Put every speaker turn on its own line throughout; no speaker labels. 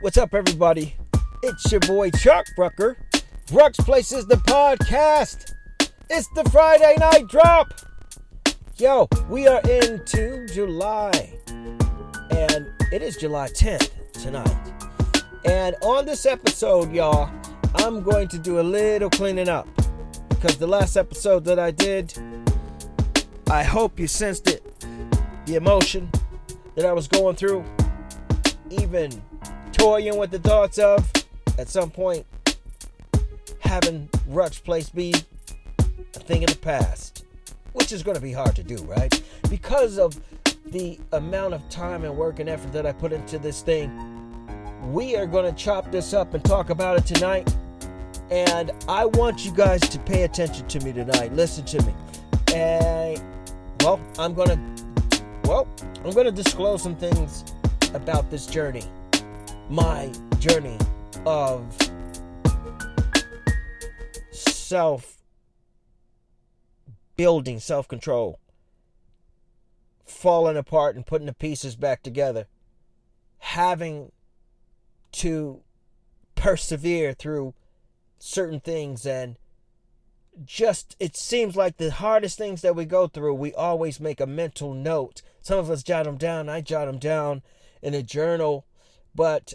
What's up, everybody? It's your boy Chuck Rucker. Ruck's Place is the podcast. It's the Friday night drop. Yo, we are into July. And it is July 10th tonight. And on this episode, y'all, I'm going to do a little cleaning up. Because the last episode that I did, I hope you sensed it. The emotion that I was going through. Even toying with the thoughts of, at some point, having Ruck's Place be a thing of the past. Which is going to be hard to do, right? Because of the amount of time and work and effort that I put into this thing. We are going to chop this up and talk about it tonight. And I want you guys to pay attention to me tonight. Listen to me. And, I'm going to disclose some things about this journey. My journey of self-building, self-control. Falling apart and putting the pieces back together. Having to persevere through certain things, and just, it seems like the hardest things that we go through, we always make a mental note. Some of us jot them down. I jot them down in a journal, but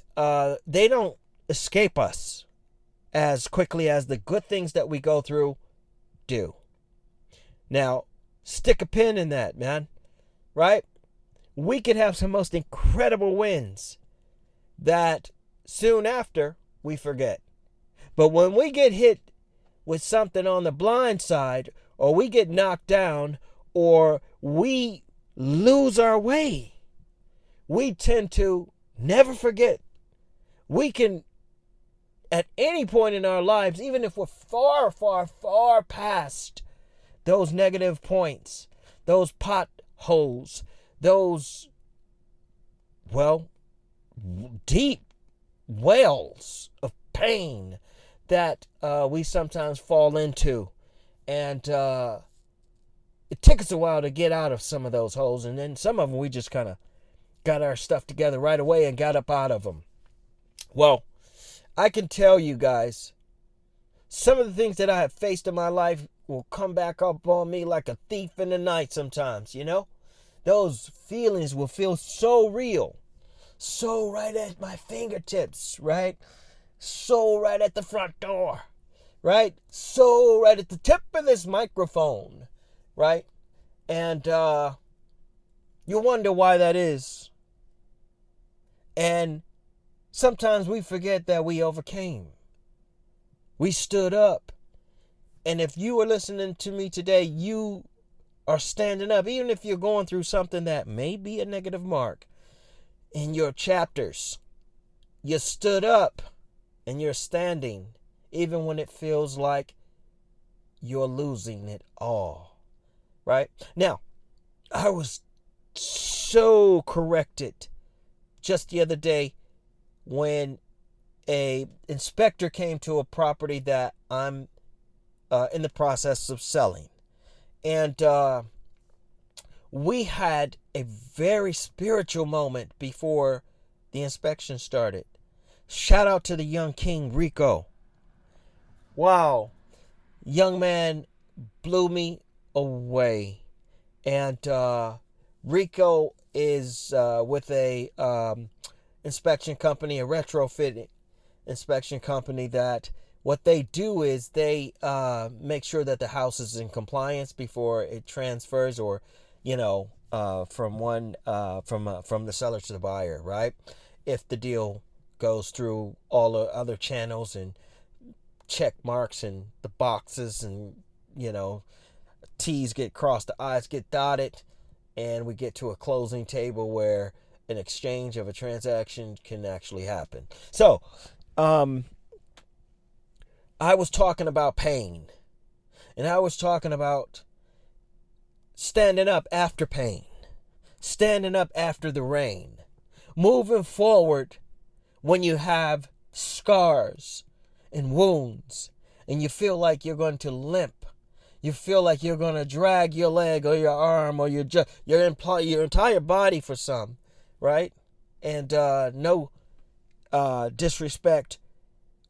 they don't escape us as quickly as the good things that we go through do. Now, stick a pin in that, man. Right? We could have some most incredible wins that soon after we forget. But when we get hit with something on the blind side, or we get knocked down, or we lose our way, we tend to never forget. We can, at any point in our lives, even if we're far, far, far past those negative points, those potholes, those, deep wells of pain that we sometimes fall into. And it took us a while to get out of some of those holes. And then some of them we just kind of got our stuff together right away and got up out of them. Well, I can tell you guys, some of the things that I have faced in my life will come back up on me like a thief in the night sometimes, you know? Those feelings will feel so real. So right at my fingertips, right? So right at the front door, right? So right at the tip of this microphone, right? And you wonder why that is. And sometimes we forget that we overcame. We stood up. And if you are listening to me today, you are standing up. Even if you're going through something that may be a negative mark in your chapters, you stood up. And you're standing, even when it feels like you're losing it all. Right? Now, I was so corrected just the other day when a inspector came to a property that I'm in the process of selling. And we had a very spiritual moment before the inspection started. Shout out to the young king, Rico. Wow. Young man blew me away. And Rico is with a inspection company, a retrofit inspection company, that what they do is they make sure that the house is in compliance before it transfers, or, from the seller to the buyer, right? If the deal goes through all the other channels and check marks and the boxes, and T's get crossed, the I's get dotted, and we get to a closing table where an exchange of a transaction can actually happen. So I was talking about pain, and I was talking about standing up after pain, standing up after the rain, moving forward when you have scars and wounds, and you feel like you're going to limp, you feel like you're going to drag your leg or your arm or your entire body for some, right? And no disrespect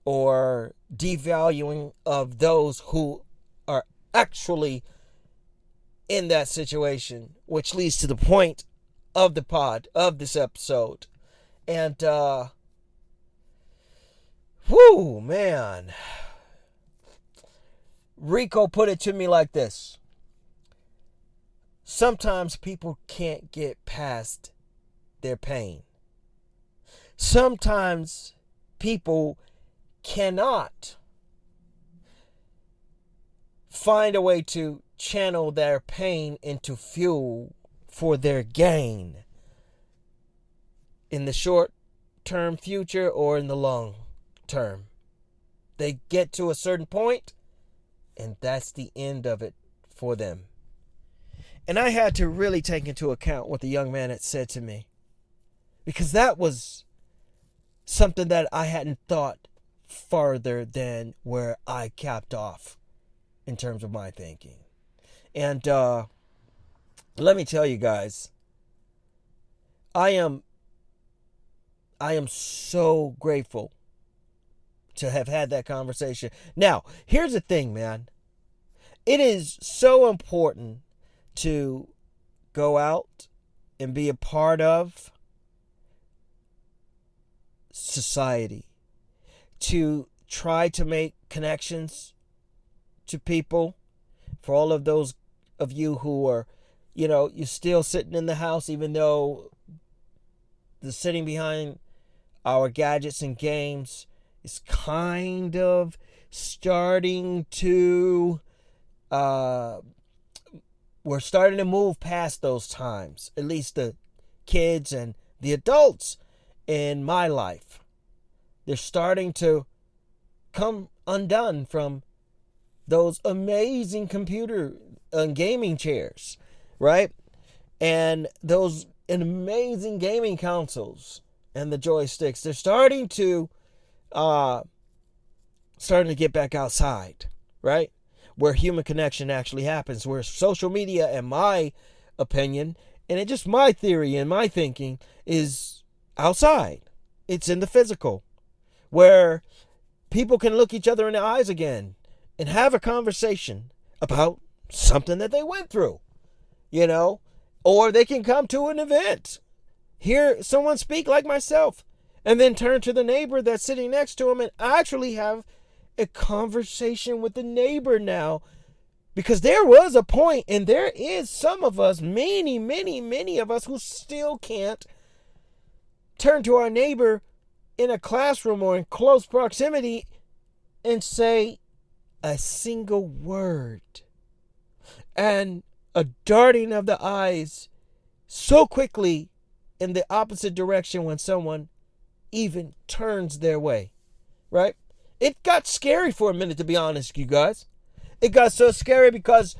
or devaluing of those who are actually in that situation, which leads to the point of the pod, of this episode. And, whoo, man. Rico put it to me like this. Sometimes people can't get past their pain. Sometimes people cannot find a way to channel their pain into fuel for their gain in the short term future or in the long term. They get to a certain point and that's the end of it for them. And I had to really take into account what the young man had said to me, because that was something that I hadn't thought farther than where I capped off in terms of my thinking. And let me tell you guys, I am so grateful to have had that conversation. Now, here's the thing, man. It is so important to go out and be a part of society, to try to make connections to people. For all of those of you who are, you're still sitting in the house, even though the sitting behind our gadgets and games is kind of starting to, we're starting to move past those times, at least the kids and the adults in my life. They're starting to come undone from those amazing computer and gaming chairs, right? And those amazing gaming consoles and the joysticks. They're starting to get back outside, right? Where human connection actually happens, where social media, in my opinion, and it's just my theory and my thinking, is outside. It's in the physical, where people can look each other in the eyes again and have a conversation about something that they went through, or they can come to an event, hear someone speak like myself, and then turn to the neighbor that's sitting next to them and actually have a conversation with the neighbor now. Because there was a point, and there is some of us, many, many, many of us, who still can't turn to our neighbor in a classroom or in close proximity and say a single word. And a darting of the eyes so quickly in the opposite direction when someone even turns their way, right? It got scary for a minute, to be honest, you guys. It got so scary because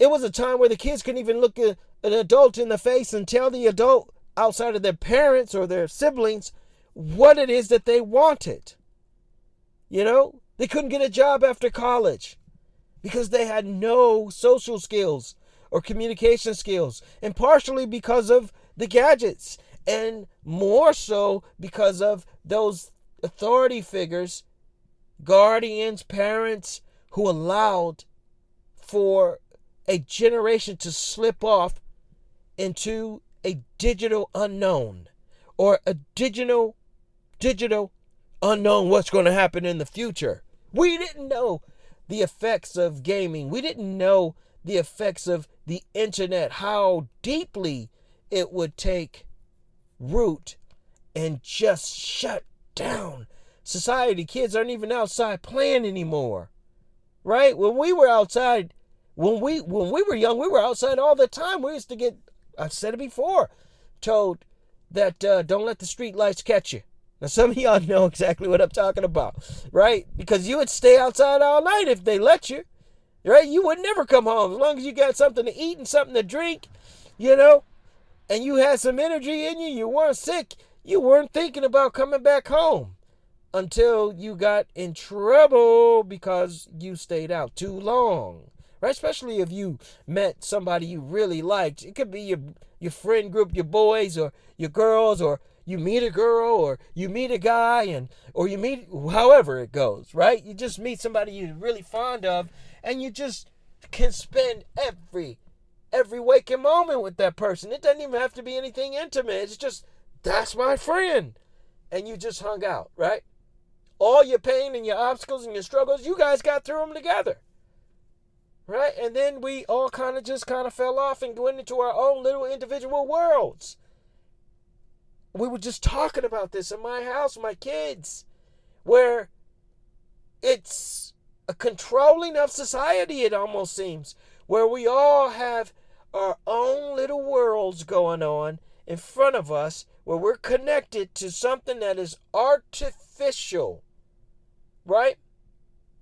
it was a time where the kids couldn't even look at an adult in the face and tell the adult outside of their parents or their siblings what it is that they wanted. They couldn't get a job after college because they had no social skills or communication skills, and partially because of the gadgets, and more so because of those authority figures, guardians, parents, who allowed for a generation to slip off into a digital unknown, or a digital unknown what's going to happen in the future. We didn't know the effects of gaming. We didn't know the effects of the internet, how deeply it would take root and just shut down society. Kids aren't even outside playing anymore, right? When we were outside, when we were young, we were outside all the time. We used to get, I've said it before, told that don't let the street lights catch you. Now, some of y'all know exactly what I'm talking about, right? Because you would stay outside all night if they let you, right? You would never come home as long as you got something to eat and something to drink, and you had some energy in you, you weren't sick, you weren't thinking about coming back home until you got in trouble because you stayed out too long, right? Especially if you met somebody you really liked. It could be your friend group, your boys or your girls, or you meet a girl or you meet a guy or you meet however it goes, right? You just meet somebody you're really fond of and you just can spend every waking moment with that person. It doesn't even have to be anything intimate. It's just, that's my friend. And you just hung out, right? All your pain and your obstacles and your struggles, you guys got through them together. Right? And then we all kind of fell off and went into our own little individual worlds. We were just talking about this in my house, my kids, where it's a controlling of society, it almost seems, where we all have our own little worlds going on in front of us, where we're connected to something that is artificial, right?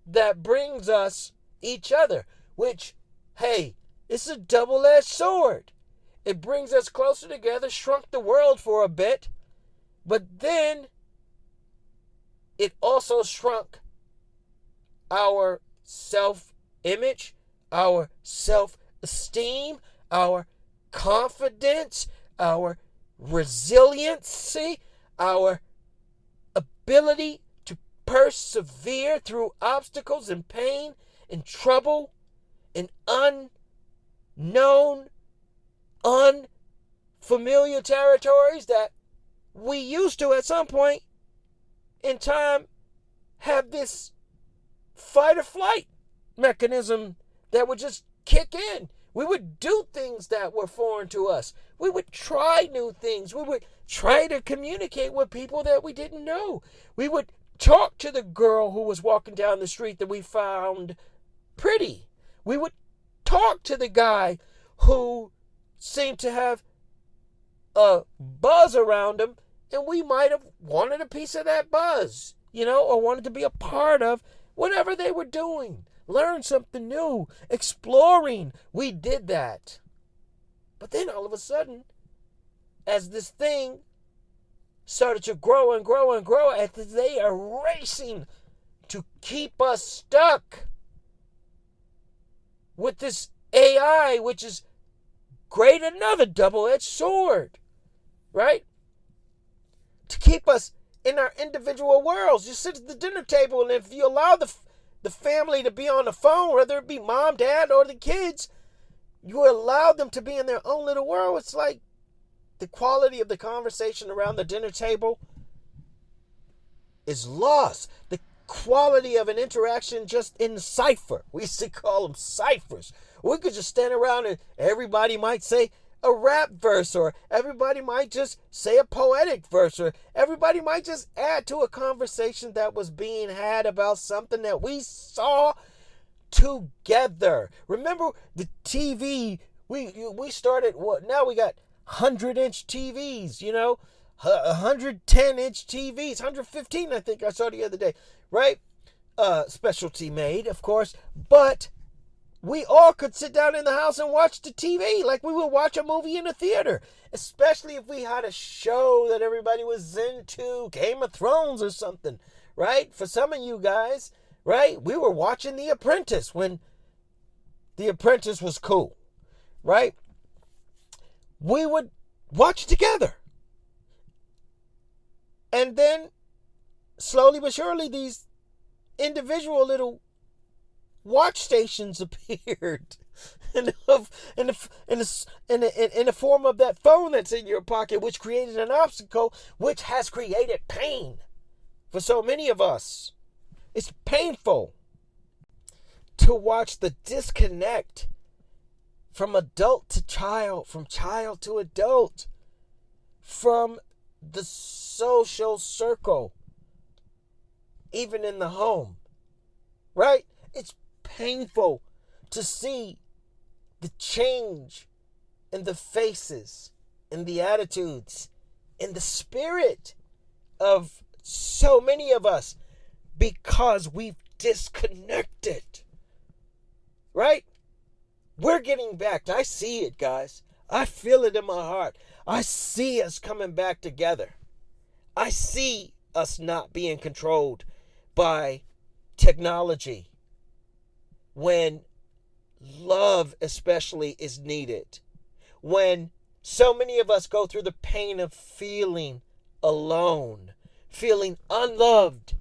That brings us each other, which, hey, it's a double-edged sword. It brings us closer together, shrunk the world for a bit, but then it also shrunk our self-image, our self-esteem, our confidence, our resiliency, our ability to persevere through obstacles and pain and trouble and unknown, unfamiliar territories that we used to at some point in time have this fight or flight mechanism that would just kick in. We would do things that were foreign to us. We would try new things. We would try to communicate with people that we didn't know. We would talk to the girl who was walking down the street that we found pretty. We would talk to the guy who seemed to have a buzz around him, and we might have wanted a piece of that buzz, or wanted to be a part of whatever they were doing. Learn something new, exploring. We did that. But then all of a sudden, as this thing started to grow and grow and grow, as they are racing to keep us stuck with this AI, which is great, another double-edged sword, right? To keep us in our individual worlds. You sit at the dinner table, and if you allow the family to be on the phone, whether it be mom, dad, or the kids, you allow them to be in their own little world. It's like the quality of the conversation around the dinner table is lost. The quality of an interaction just in cipher. We used to call them ciphers. We could just stand around and everybody might say a rap verse, or everybody might just say a poetic verse, or everybody might just add to a conversation that was being had about something that we saw together. Remember the TV? We started, now we got 100-inch TVs, 110-inch TVs, 115 I think I saw the other day, right? Specialty made, of course, but we all could sit down in the house and watch the TV like we would watch a movie in a theater, especially if we had a show that everybody was into, Game of Thrones or something, right? For some of you guys, right? We were watching The Apprentice when The Apprentice was cool, right? We would watch together. And then, slowly but surely, these individual little watch stations appeared in the form of that phone that's in your pocket, which created an obstacle, which has created pain for so many of us. It's painful to watch the disconnect from adult to child, from child to adult, from the social circle, even in the home, right? It's painful to see the change in the faces, in the attitudes, in the spirit of so many of us because we've disconnected, right? We're getting back. I see it, guys. I feel it in my heart. I see us coming back together. I see us not being controlled by technology when love especially is needed. When so many of us go through the pain of feeling alone, feeling unloved,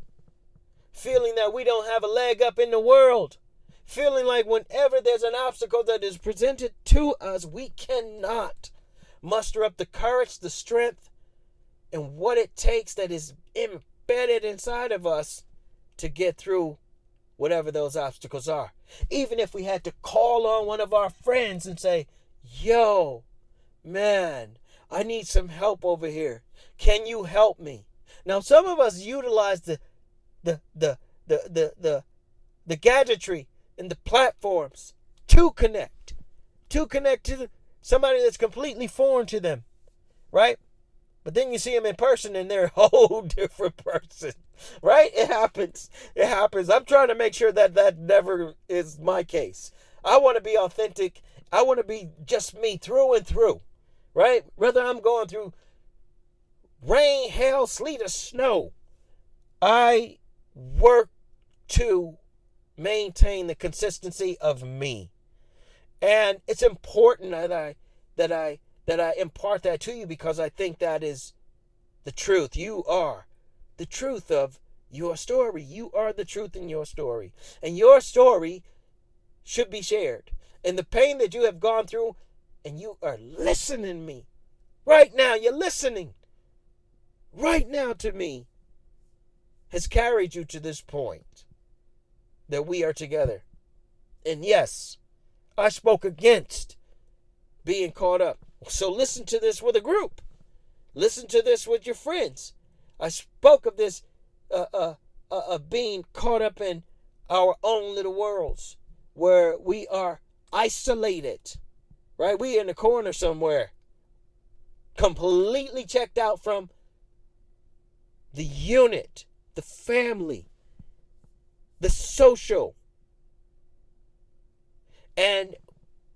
feeling that we don't have a leg up in the world, feeling like whenever there's an obstacle that is presented to us, we cannot muster up the courage, the strength, and what it takes that is embedded inside of us to get through whatever those obstacles are. Even if we had to call on one of our friends and say, yo, man, I need some help over here. Can you help me? Now, some of us utilize the gadgetry and the platforms to connect to somebody that's completely foreign to them, right? But then you see them in person and they're a whole different person, right? It happens. I'm trying to make sure that never is my case. I want to be authentic. I want to be just me through and through, right? Whether I'm going through rain, hail, sleet, or snow, I work to maintain the consistency of me. And it's important that I impart that to you, because I think that is the truth. You are the truth of your story. You are the truth in your story. And your story should be shared. And the pain that you have gone through, and you are listening to me right now, you're listening right now to me, has carried you to this point that we are together. And yes, I spoke against being caught up. So listen to this with a group. Listen to this with your friends. I spoke of this being caught up in our own little worlds where we are isolated, right? We in a corner somewhere, completely checked out from the unit, the family, the social. And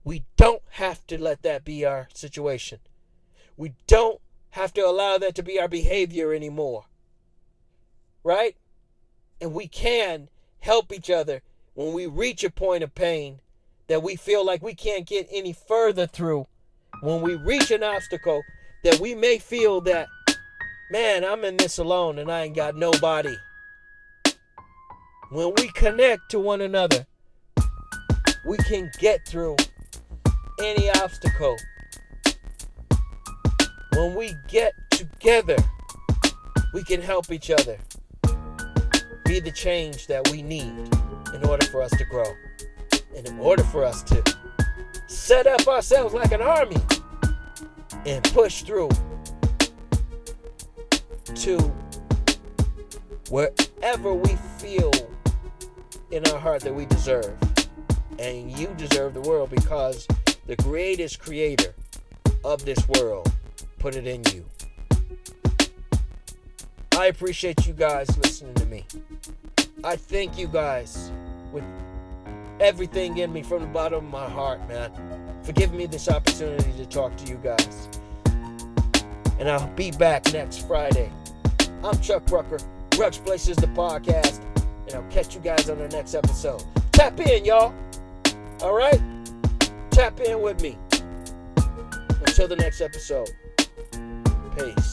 we don't have to let that be our situation. We don't have to allow that to be our behavior anymore, right? And we can help each other when we reach a point of pain that we feel like we can't get any further through. When we reach an obstacle that we may feel that, man, I'm in this alone and I ain't got nobody. When we connect to one another, we can get through any obstacle. When we get together, we can help each other be the change that we need in order for us to grow. And in order for us to set up ourselves like an army and push through to wherever we feel in our heart that we deserve. And you deserve the world because the greatest creator of this world put it in you. I appreciate you guys listening to me. I thank you guys with everything in me from the bottom of my heart, man, for giving me this opportunity to talk to you guys. And I'll be back next Friday. I'm Chuck Rucker. Ruck's Place is the podcast. And I'll catch you guys on the next episode. Tap in, y'all. All right? Tap in with me. Until the next episode. Peace.